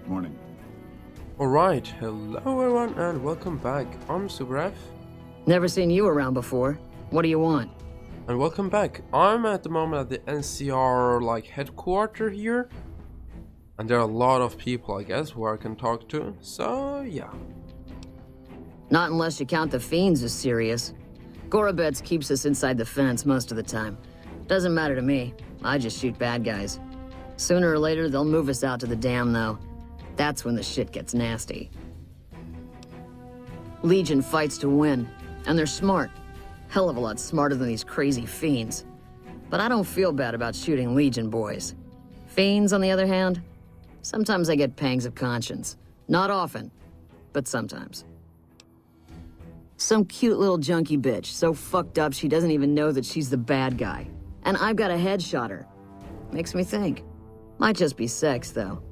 Morning. Alright, hello everyone and welcome back. I'm SuperF. Never seen you around before. What do you want? And welcome back. I'm at the moment at the NCR headquarters here. And there are a lot of people I guess who I can talk to. So yeah. Not unless you count the fiends as serious. Gorobets keeps us inside the fence most of the time. Doesn't matter to me. I just shoot bad guys. Sooner or later they'll move us out to the dam though. That's when the shit gets nasty. Legion fights to win, and they're smart. Hell of a lot smarter than these crazy fiends. But I don't feel bad about shooting Legion boys. Fiends, on the other hand, sometimes I get pangs of conscience. Not often, but sometimes. Some cute little junkie bitch, so fucked up she doesn't even know that she's the bad guy. And I've got a headshot her. Makes me think. Might just be sex, though.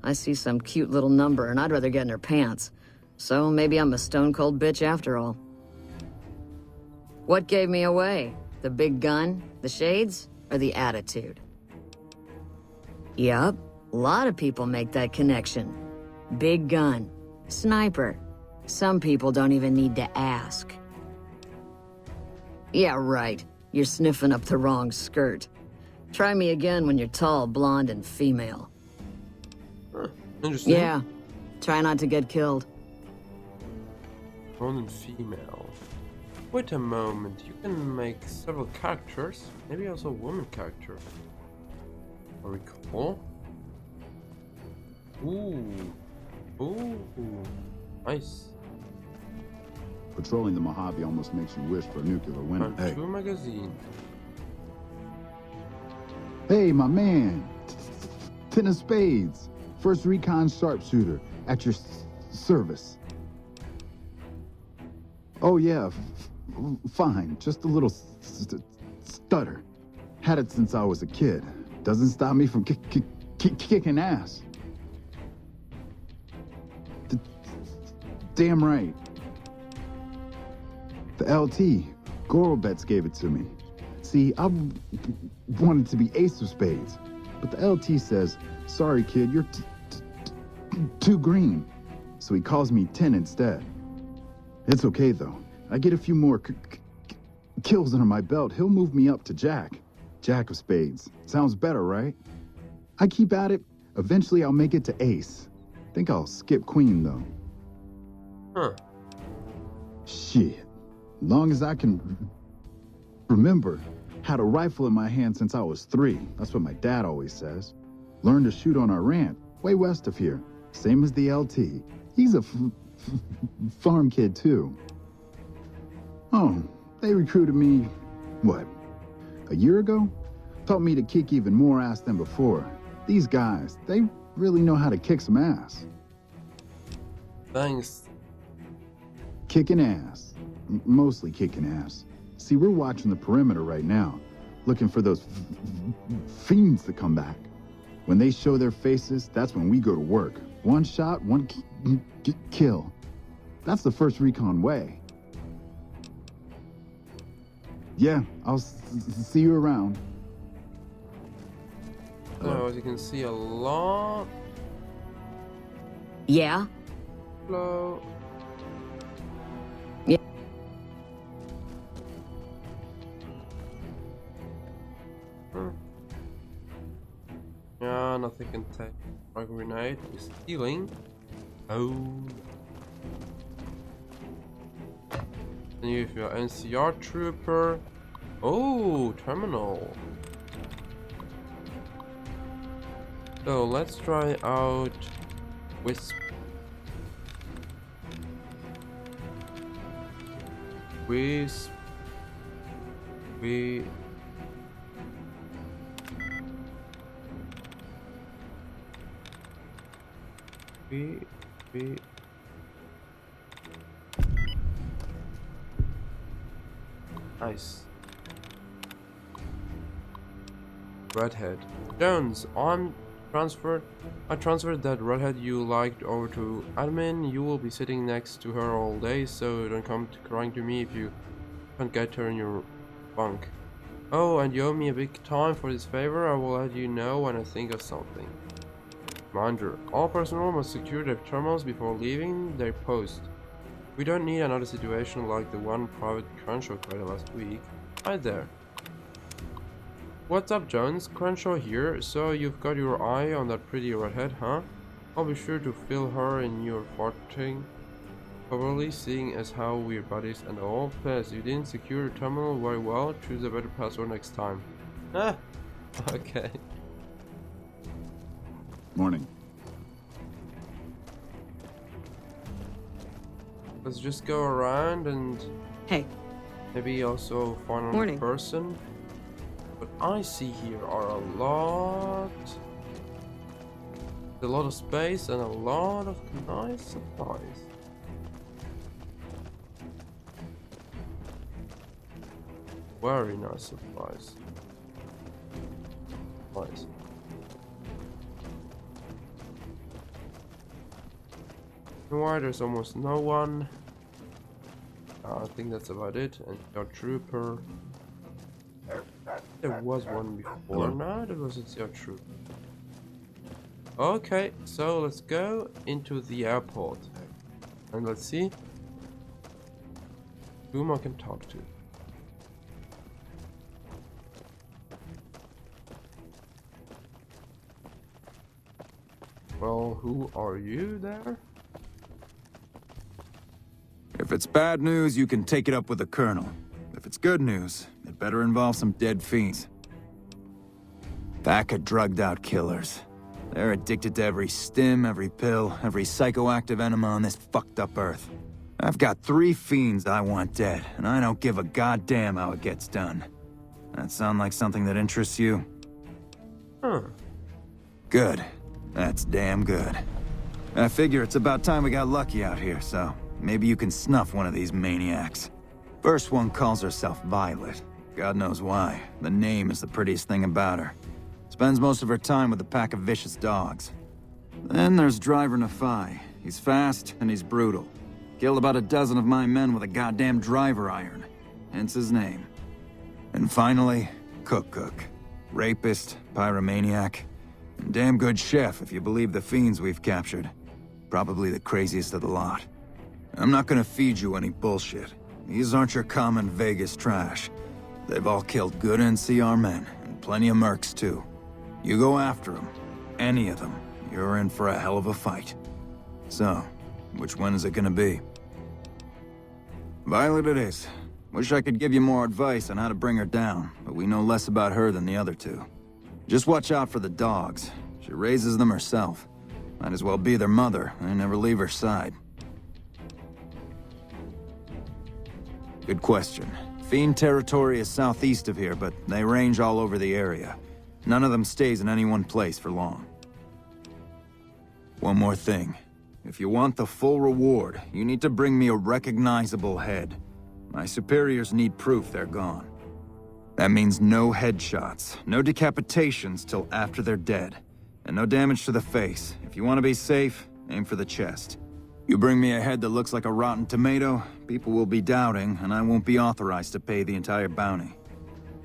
I see some cute little number and I'd rather get in her pants. So maybe I'm a stone-cold bitch after all. What gave me away? The big gun, the shades, or the attitude? Yup, a lot of people make that connection. Big gun, sniper. Some people don't even need to ask. Yeah, right. You're sniffing up the wrong skirt. Try me again when you're tall, blonde, and female. Interesting. Yeah. Try not to get killed. Blonde and female. Wait a moment, you can make several characters. Maybe also a woman character. Very cool. Ooh. Nice. Patrolling the Mojave almost makes you wish for a nuclear winter. Hey. Two magazine. Hey, my man. Ten of spades. First recon sharpshooter at your service. Oh yeah, fine. Just a little stutter. Had it since I was a kid. Doesn't stop me from kicking ass. Damn right. The LT, Gorobets gave it to me. See, I wanted to be ace of spades, but the LT says, sorry kid, you're too green. So he calls me 10 instead. It's okay though. I get a few more kills under my belt. He'll move me up to Jack. Jack of spades. Sounds better, right? I keep at it. Eventually I'll make it to ace. Think I'll skip queen though. Huh. Shit. Long as I can remember. Had a rifle in my hand since I was 3. That's what my dad always says. Learned to shoot on our ranch, way west of here. Same as the LT. He's a farm kid too. Oh, they recruited me, what, a year ago? Taught me to kick even more ass than before. These guys, they really know how to kick some ass. Thanks. Kicking ass. Mostly kicking ass. See, we're watching the perimeter right now, looking for those fiends to come back. When they show their faces, that's when we go to work. One shot, one kill. That's the first recon way. Yeah, I'll see you around. So as you can see, a lot. Yeah? Hello. Yeah. Yeah, nothing can take. Frag grenade is healing. Oh. Then you have your NCR trooper. Oh, terminal. So let's try out Wisp. Wisp. We. Nice. Redhead. Jones, I transferred that redhead you liked over to admin. You will be sitting next to her all day, so don't come crying to me if you can't get her in your bunk. Oh, and you owe me a big time for this favor. I will let you know when I think of something. Commander, all personnel must secure their terminals before leaving their post. We don't need another situation like the one Private Crenshaw created last week. Hi there. What's up, Jones? Crenshaw here. So you've got your eye on that pretty redhead, huh? I'll be sure to fill her in your farting. Probably, seeing as how we're buddies and all. Plus, you didn't secure your terminal very well. Choose a better password next time. Ah, okay. Morning. Let's just go around and Hey, maybe also find another Morning. person. What I see here are a lot of space and a lot of nice supplies. Very nice supplies. Nice. Why there's almost no one. I think that's about it. And our trooper. There was one before. Hello? No, there wasn't our trooper. Okay, so let's go into the airport. And let's see whom I can talk to. Well, who are you there? If it's bad news, you can take it up with the Colonel. If it's good news, it better involve some dead fiends. Pack of drugged-out killers. They're addicted to every stim, every pill, every psychoactive enema on this fucked-up Earth. I've got 3 fiends I want dead, and I don't give a goddamn how it gets done. That sound like something that interests you? Huh. Good. That's damn good. I figure it's about time we got lucky out here, so maybe you can snuff one of these maniacs. First one calls herself Violet. God knows why. The name is the prettiest thing about her. Spends most of her time with a pack of vicious dogs. Then there's Driver Nafai. He's fast and he's brutal. Killed about a dozen of my men with a goddamn driver iron. Hence his name. And finally, Cook. Rapist, pyromaniac, and damn good chef if you believe the fiends we've captured. Probably the craziest of the lot. I'm not gonna feed you any bullshit. These aren't your common Vegas trash. They've all killed good NCR men, and plenty of mercs too. You go after them, any of them, you're in for a hell of a fight. So, which one is it gonna be? Violet it is. Wish I could give you more advice on how to bring her down, but we know less about her than the other two. Just watch out for the dogs. She raises them herself. Might as well be their mother. I never leave her side. Good question. Fiend territory is southeast of here, but they range all over the area. None of them stays in any one place for long. One more thing. If you want the full reward, you need to bring me a recognizable head. My superiors need proof they're gone. That means no headshots, no decapitations till after they're dead, and no damage to the face. If you want to be safe, aim for the chest. You bring me a head that looks like a rotten tomato, people will be doubting, and I won't be authorized to pay the entire bounty.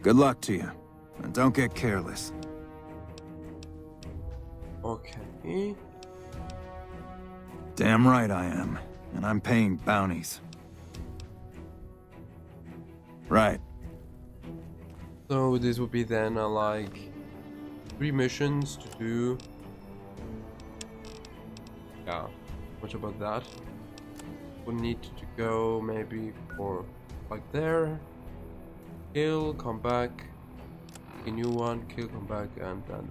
Good luck to you, and don't get careless. Okay. Damn right I am, and I'm paying bounties. Right. So this would be then like 3 missions to do. Yeah, much about that. We need to go maybe for like there, kill, come back, a new one, kill, come back, and then.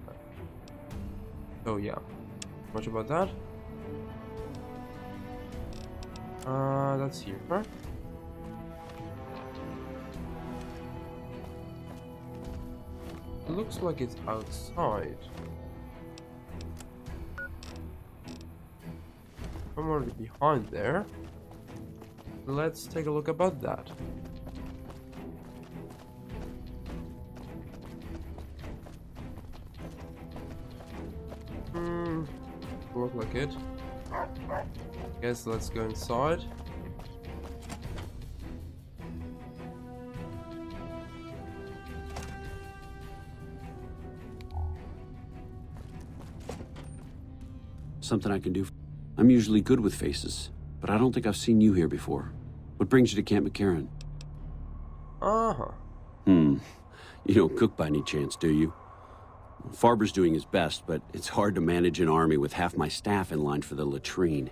So yeah, much about that. That's here, right? It looks like it's outside. I'm already behind there. Let's take a look about that. Look like it. Guess let's go inside. something I can do? I'm usually good with faces, but I don't think I've seen you here before. What brings you to Camp McCarran? Uh-huh. You don't cook by any chance, do you? Farber's doing his best, but it's hard to manage an army with half my staff in line for the latrine.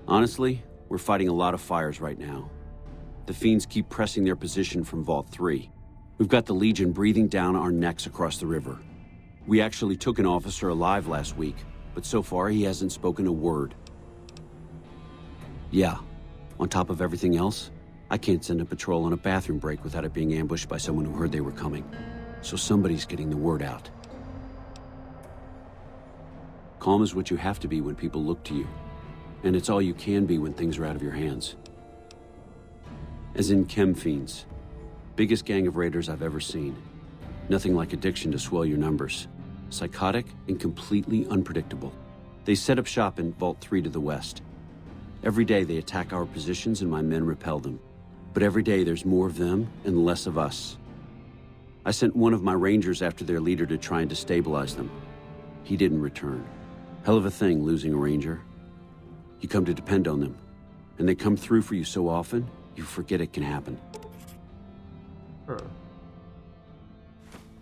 Honestly, we're fighting a lot of fires right now. The Fiends keep pressing their position from Vault 3. We've got the Legion breathing down our necks across the river. We actually took an officer alive last week, but so far he hasn't spoken a word. Yeah, on top of everything else, I can't send a patrol on a bathroom break without it being ambushed by someone who heard they were coming. So somebody's getting the word out. Calm is what you have to be when people look to you. And it's all you can be when things are out of your hands. As in Chem Fiends. Biggest gang of raiders I've ever seen. Nothing like addiction to swell your numbers. Psychotic and completely unpredictable. They set up shop in Vault 3 to the west. Every day they attack our positions and my men repel them. But every day there's more of them and less of us. I sent one of my rangers after their leader to try and destabilize them. He didn't return. Hell of a thing, losing a ranger. You come to depend on them, and they come through for you so often, you forget it can happen. Huh.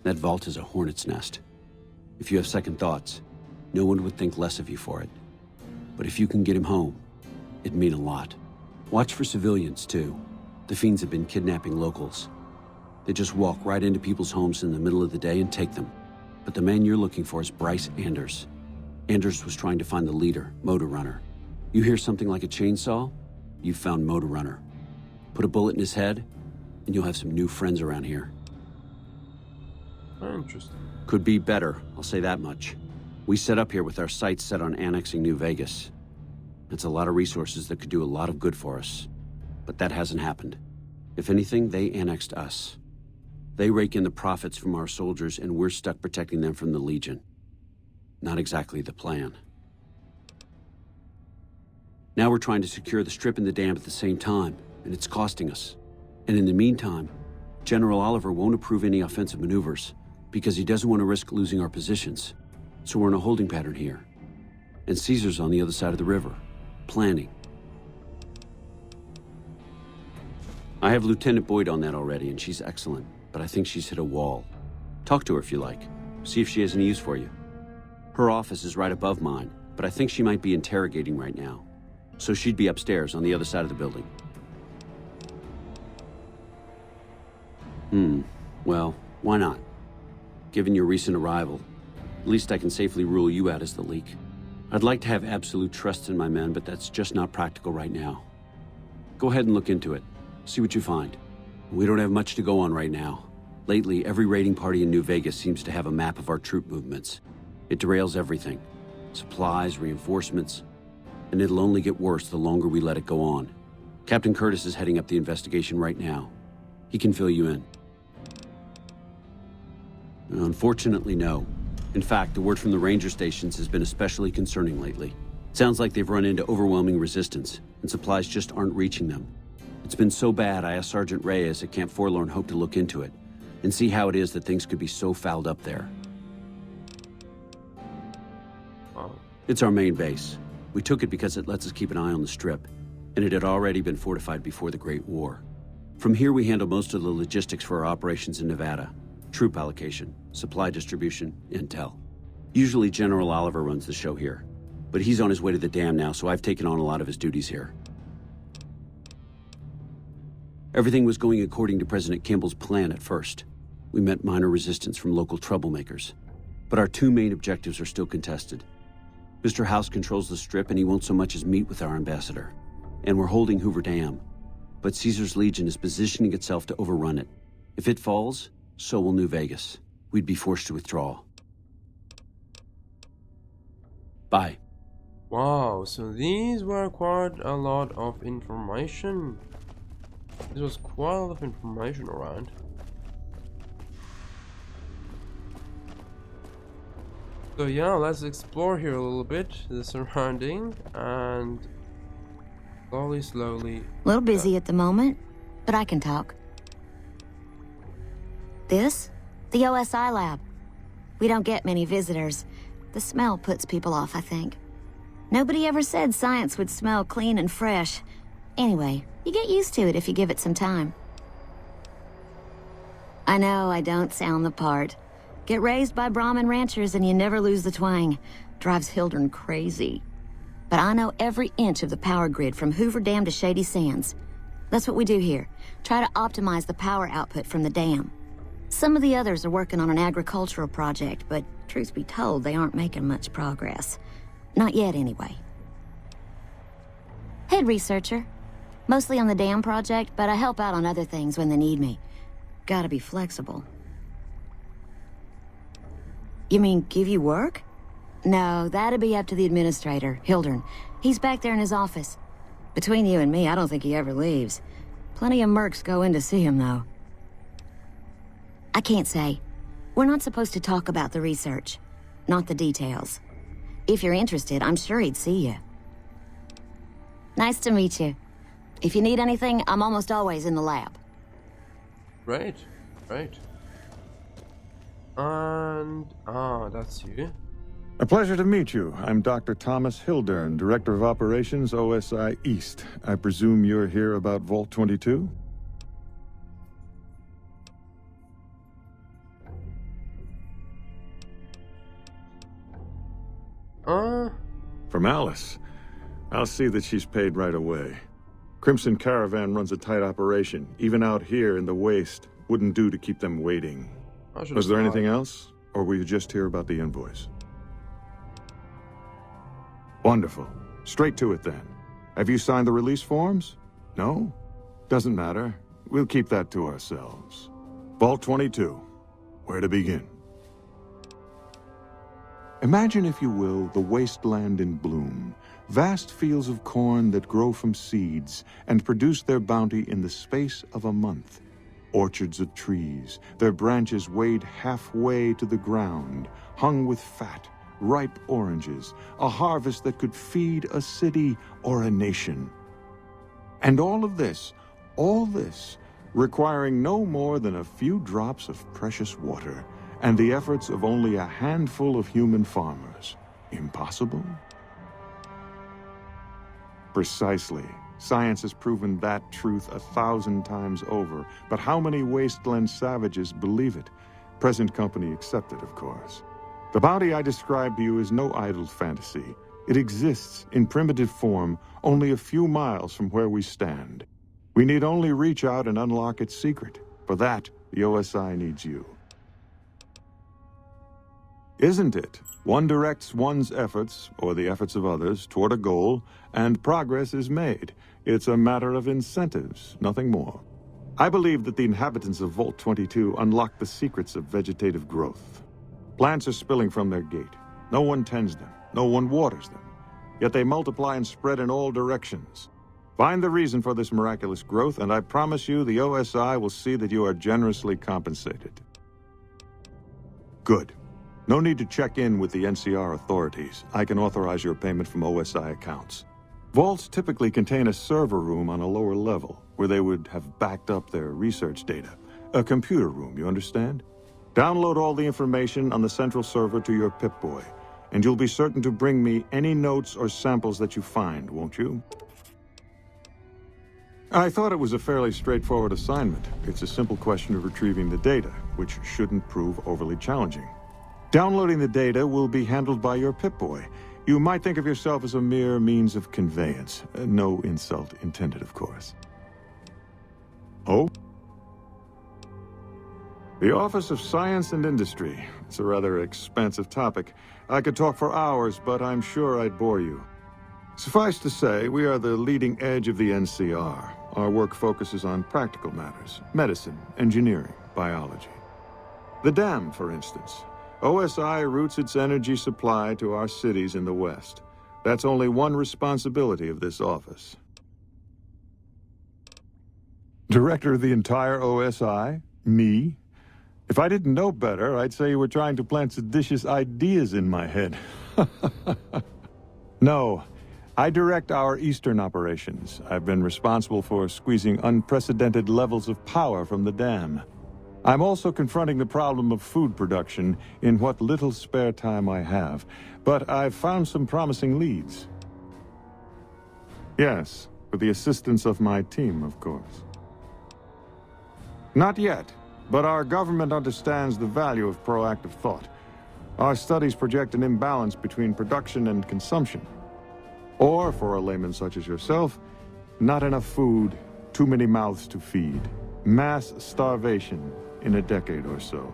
That vault is a hornet's nest. If you have second thoughts, no one would think less of you for it. But if you can get him home, it'd mean a lot. Watch for civilians, too. The Fiends have been kidnapping locals. They just walk right into people's homes in the middle of the day and take them. But the man you're looking for is Bryce Anders. Anders was trying to find the leader, Motor Runner. You hear something like a chainsaw? You've found Motor Runner. Put a bullet in his head, and you'll have some new friends around here. Interesting. Could be better, I'll say that much. We set up here with our sights set on annexing New Vegas. It's a lot of resources that could do a lot of good for us. But that hasn't happened. If anything, they annexed us. They rake in the profits from our soldiers, and we're stuck protecting them from the Legion. Not exactly the plan. Now we're trying to secure the Strip and the dam at the same time, and it's costing us. And in the meantime, General Oliver won't approve any offensive maneuvers, because he doesn't want to risk losing our positions. So we're in a holding pattern here. And Caesar's on the other side of the river, planning. I have Lieutenant Boyd on that already, and she's excellent, but I think she's hit a wall. Talk to her if you like. See if she has any use for you. Her office is right above mine, but I think she might be interrogating right now. So she'd be upstairs on the other side of the building. Well, why not? Given your recent arrival, at least I can safely rule you out as the leak. I'd like to have absolute trust in my men, but that's just not practical right now. Go ahead and look into it. See what you find. We don't have much to go on right now. Lately, every raiding party in New Vegas seems to have a map of our troop movements. It derails everything. Supplies, reinforcements. And it'll only get worse the longer we let it go on. Captain Curtis is heading up the investigation right now. He can fill you in. Unfortunately, no. In fact, the word from the ranger stations has been especially concerning lately. Sounds like they've run into overwhelming resistance, and supplies just aren't reaching them. It's been so bad, I asked Sergeant Reyes at Camp Forlorn Hope to look into it, and see how it is that things could be so fouled up there. Oh. It's our main base. We took it because it lets us keep an eye on the Strip, and it had already been fortified before the Great War. From here, we handle most of the logistics for our operations in Nevada. Troop allocation, supply distribution, intel. Usually General Oliver runs the show here, but he's on his way to the dam now, so I've taken on a lot of his duties here. Everything was going according to President Kimball's plan at first. We met minor resistance from local troublemakers, but our two main objectives are still contested. Mr. House controls the Strip, and he won't so much as meet with our ambassador. And we're holding Hoover Dam, but Caesar's Legion is positioning itself to overrun it. If it falls, so will New Vegas. We'd be forced to withdraw. Bye. Wow, so these were quite a lot of information. This was quite a lot of information around. So yeah, let's explore here a little bit, the surrounding, and slowly... A little busy at the moment, but I can talk. This? The OSI lab. We don't get many visitors. The smell puts people off, I think. Nobody ever said science would smell clean and fresh. Anyway, you get used to it if you give it some time. I know I don't sound the part. Get raised by Brahmin ranchers and you never lose the twang. Drives Hildern crazy. But I know every inch of the power grid from Hoover Dam to Shady Sands. That's what we do here. Try to optimize the power output from the dam. Some of the others are working on an agricultural project, but truth be told, they aren't making much progress. Not yet, anyway. Head researcher. Mostly on the dam project, but I help out on other things when they need me. Gotta be flexible. You mean give you work? No, that'd be up to the administrator, Hildern. He's back there in his office. Between you and me, I don't think he ever leaves. Plenty of mercs go in to see him, though. I can't say. We're not supposed to talk about the research. Not the details. If you're interested, I'm sure he'd see you. Nice to meet you. If you need anything, I'm almost always in the lab. Right, right. And... that's you. A pleasure to meet you. I'm Dr. Thomas Hildern, Director of Operations, OSI East. I presume you're here about Vault 22? From Alice. I'll see that she's paid right away. Crimson Caravan runs a tight operation. Even out here in the waste, wouldn't do to keep them waiting. Was there anything else? Or were you just here about the invoice? Wonderful. Straight to it then. Have you signed the release forms? No? Doesn't matter. We'll keep that to ourselves. Vault 22. Where to begin? Imagine, if you will, the wasteland in bloom. Vast fields of corn that grow from seeds and produce their bounty in the space of a month. Orchards of trees, their branches weighed halfway to the ground, hung with fat, ripe oranges, a harvest that could feed a city or a nation. And all this, requiring no more than a few drops of precious water, and the efforts of only a handful of human farmers. Impossible? Precisely. Science has proven that truth 1,000 times over, but how many wasteland savages believe it? Present company accepted, of course. The bounty I described to you is no idle fantasy. It exists in primitive form only a few miles from where we stand. We need only reach out and unlock its secret. For that, the OSI needs you. Isn't it? One directs one's efforts, or the efforts of others, toward a goal, and progress is made. It's a matter of incentives, nothing more. I believe that the inhabitants of Vault 22 unlock the secrets of vegetative growth. Plants are spilling from their gate. No one tends them. No one waters them. Yet they multiply and spread in all directions. Find the reason for this miraculous growth, and I promise you the OSI will see that you are generously compensated. Good. No need to check in with the NCR authorities. I can authorize your payment from OSI accounts. Vaults typically contain a server room on a lower level, where they would have backed up their research data. A computer room, you understand? Download all the information on the central server to your Pip-Boy, and you'll be certain to bring me any notes or samples that you find, won't you? I thought it was a fairly straightforward assignment. It's a simple question of retrieving the data, which shouldn't prove overly challenging. Downloading the data will be handled by your Pip-Boy. You might think of yourself as a mere means of conveyance. No insult intended, of course. Oh? The Office of Science and Industry. It's a rather expansive topic. I could talk for hours, but I'm sure I'd bore you. Suffice to say, we are the leading edge of the NCR. Our work focuses on practical matters: medicine, engineering, biology. The dam, for instance. OSI routes its energy supply to our cities in the West. That's only one responsibility of this office. Director of the entire OSI? Me? If I didn't know better, I'd say you were trying to plant seditious ideas in my head. No, I direct our Eastern operations. I've been responsible for squeezing unprecedented levels of power from the dam. I'm also confronting the problem of food production in what little spare time I have, but I've found some promising leads. Yes, with the assistance of my team, of course. Not yet, but our government understands the value of proactive thought. Our studies project an imbalance between production and consumption. Or, for a layman such as yourself, not enough food, too many mouths to feed. Mass starvation in a decade or so.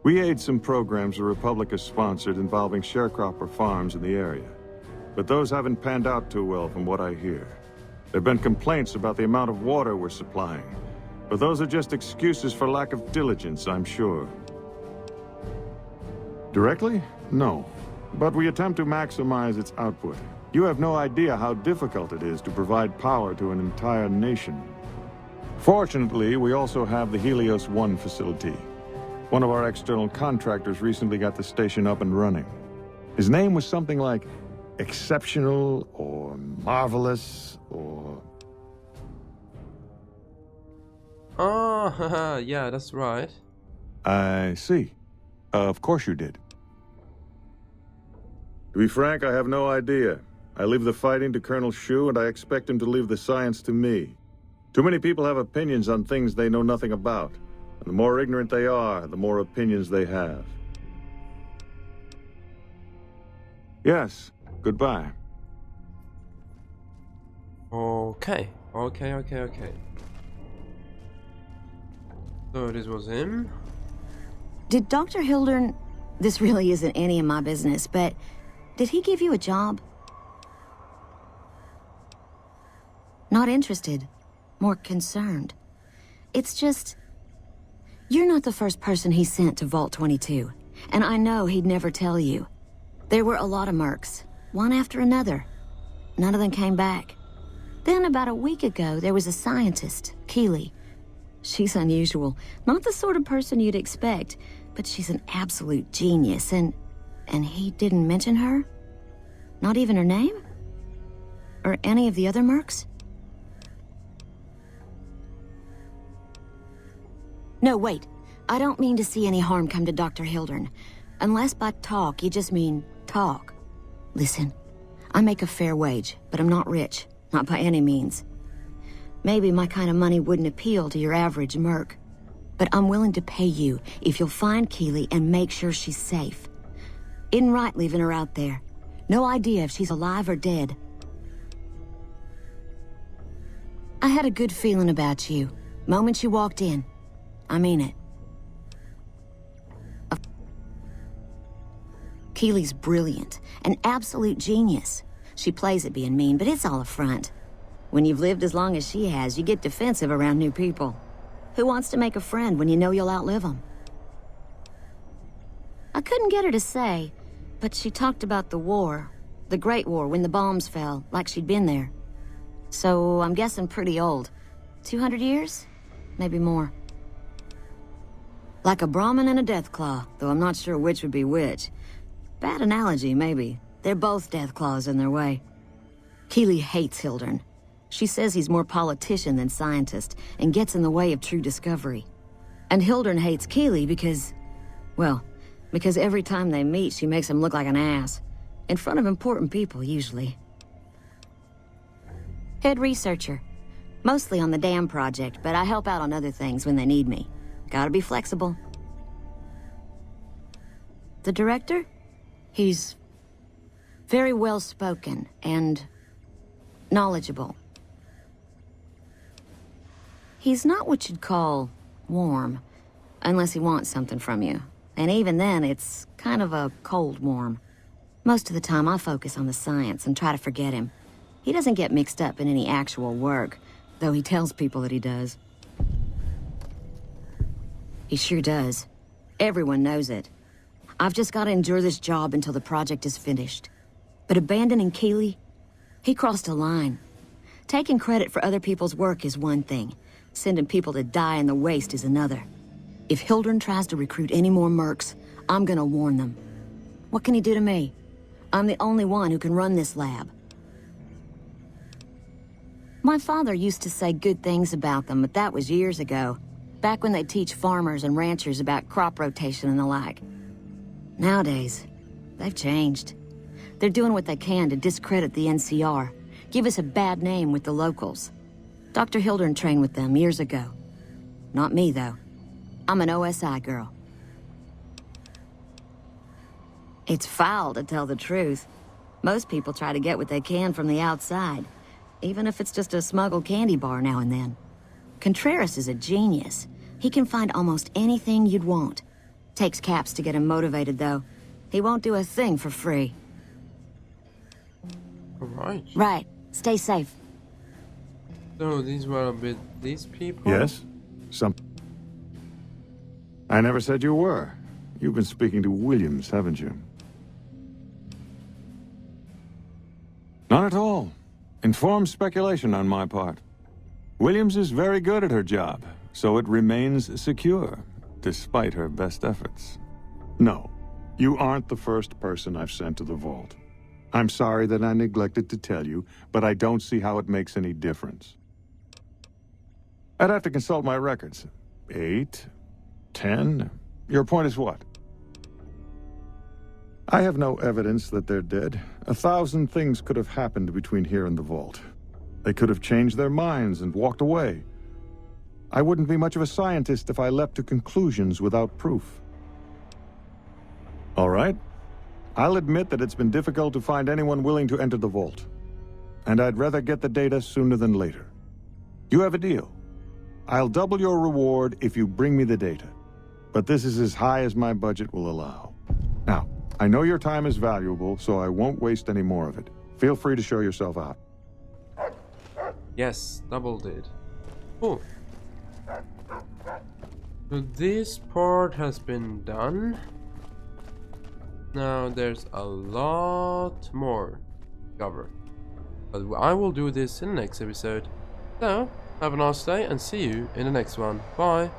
We aid some programs the Republic has sponsored involving sharecropper farms in the area. But those haven't panned out too well from what I hear. There have been complaints about the amount of water we're supplying. But those are just excuses for lack of diligence, I'm sure. Directly? No. But we attempt to maximize its output. You have no idea how difficult it is to provide power to an entire nation. Fortunately, we also have the Helios 1 facility. One of our external contractors recently got the station up and running. His name was something like Exceptional or Marvelous or... Ah, yeah, that's right. I see. Of course you did. To be frank, I have no idea. I leave the fighting to Colonel Shu, and I expect him to leave the science to me. Too many people have opinions on things they know nothing about. And the more ignorant they are, the more opinions they have. Yes, goodbye. Okay. So this was him. Did Dr. Hildern... This really isn't any of my business, but... Did he give you a job? Not interested. More concerned. It's just... You're not the first person he sent to Vault 22. And I know he'd never tell you. There were a lot of mercs. One after another. None of them came back. Then about a week ago, there was a scientist, Keeley. She's unusual. Not the sort of person you'd expect, but she's an absolute genius, and he didn't mention her? Not even her name? Or any of the other mercs? No, wait. I don't mean to see any harm come to Dr. Hildern. Unless by talk, you just mean talk. Listen, I make a fair wage, but I'm not rich. Not by any means. Maybe my kind of money wouldn't appeal to your average merc. But I'm willing to pay you if you'll find Keeley and make sure she's safe. Isn't right leaving her out there. No idea if she's alive or dead. I had a good feeling about you. Moment you walked in. I mean it. Keeley's brilliant. An absolute genius. She plays at being mean, but it's all a front. When you've lived as long as she has, you get defensive around new people. Who wants to make a friend when you know you'll outlive them? I couldn't get her to say, but she talked about the war. The Great War, when the bombs fell, like she'd been there. So, I'm guessing pretty old. 200 years? Maybe more. Like a Brahmin and a Deathclaw, though I'm not sure which would be which. Bad analogy, maybe. They're both Deathclaws in their way. Keeley hates Hildern. She says he's more politician than scientist, and gets in the way of true discovery. And Hildern hates Keeley because... well, because every time they meet, she makes him look like an ass. In front of important people, usually. Head researcher. Mostly on the dam project, but I help out on other things when they need me. Gotta be flexible. The director? He's very well-spoken and knowledgeable. He's not what you'd call warm, unless he wants something from you. And even then, it's kind of a cold warm. Most of the time, I focus on the science and try to forget him. He doesn't get mixed up in any actual work, though he tells people that he does. He sure does. Everyone knows it. I've just got to endure this job until the project is finished. But abandoning Keeley, he crossed a line. Taking credit for other people's work is one thing. Sending people to die in the waste is another. If Hildern tries to recruit any more mercs, I'm gonna warn them. What can he do to me? I'm the only one who can run this lab. My father used to say good things about them, but that was years ago. Back when they'd teach farmers and ranchers about crop rotation and the like. Nowadays, they've changed. They're doing what they can to discredit the NCR, give us a bad name with the locals. Dr. Hildern trained with them years ago. Not me, though. I'm an OSI girl. It's foul to tell the truth. Most people try to get what they can from the outside, even if it's just a smuggled candy bar now and then. Contreras is a genius. He can find almost anything you'd want. Takes Caps to get him motivated, though. He won't do a thing for free. Alright. Right. Stay safe. So these were a bit these people? Yes? I never said you were. You've been speaking to Williams, haven't you? Not at all. Informed speculation on my part. Williams is very good at her job, so it remains secure, despite her best efforts. No, you aren't the first person I've sent to the vault. I'm sorry that I neglected to tell you, but I don't see how it makes any difference. I'd have to consult my records. 8, 10. Your point is what? I have no evidence that they're dead. 1,000 things could have happened between here and the vault. They could have changed their minds and walked away. I wouldn't be much of a scientist if I leapt to conclusions without proof. All right. I'll admit that it's been difficult to find anyone willing to enter the vault. And I'd rather get the data sooner than later. You have a deal. I'll double your reward if you bring me the data. But this is as high as my budget will allow. Now, I know your time is valuable, so I won't waste any more of it. Feel free to show yourself out. Yes, double did. Cool. So this part has been done. Now there's a lot more to cover. But I will do this in the next episode. So, have a nice day and see you in the next one. Bye!